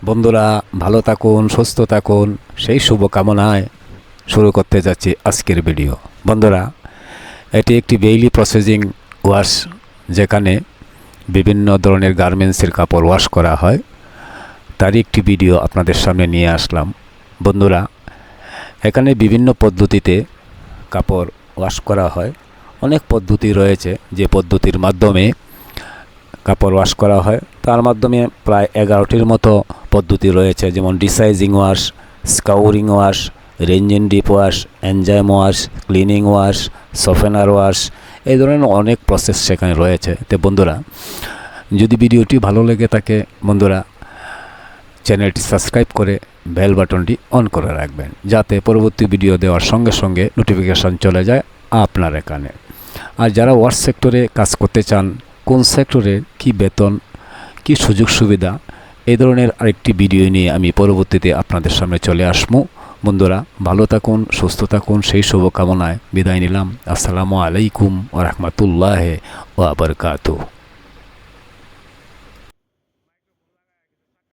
বন্ধুরা ভালো থাকুন, সুস্থ থাকুন, সেই শুভকামনায় শুরু করতে যাচ্ছি আজকের ভিডিও। বন্ধুরা, এটি একটি ডেইলি প্রসেসিং ওয়াশ, যেখানে বিভিন্ন ধরনের গার্মেন্টসের কাপড় ওয়াশ করা হয়, তারই একটি ভিডিও আপনাদের সামনে নিয়ে আসলাম। বন্ধুরা, এখানে বিভিন্ন পদ্ধতিতে কাপড় ওয়াশ করা হয়। অনেক পদ্ধতি রয়েছে, যে পদ্ধতির মাধ্যমে কাপড় ওয়াশ করা হয়। তার মাধ্যমে প্রায় 11টির মতো পদ্ধতি রয়েছে, যেমন desizing wash, scouring wash, range and deep wash, enzyme wash, cleaning wash, softener wash, এই ধরনের অনেক প্রসেস সেখানে রয়েছে। তো বন্ধুরা, যদি ভিডিওটি ভালো লেগে থাকে, বন্ধুরা চ্যানেলটি সাবস্ক্রাইব করে বেল বাটনটি অন করে রাখবেন, যাতে পরবর্তী ভিডিও দেওয়ার সঙ্গে সঙ্গে নোটিফিকেশান চলে যায় আপনার এখানে। আর যারা ওয়াশ সেক্টরে কাজ করতে চান, কোন সেক্টরে কি বেতন, কি সুযোগ সুবিধা, এই ধরনের আরেকটি ভিডিও নিয়ে আমি পরবর্তীতে আপনাদের সামনে চলে আসবো। বন্ধুরা ভালো থাকুন, সুস্থ থাকুন, সেই শুভকামনায় বিদায় নিলাম। আসসালামু আলাইকুম ওয়া রাহমাতুল্লাহি ওয়া বারাকাতুহু।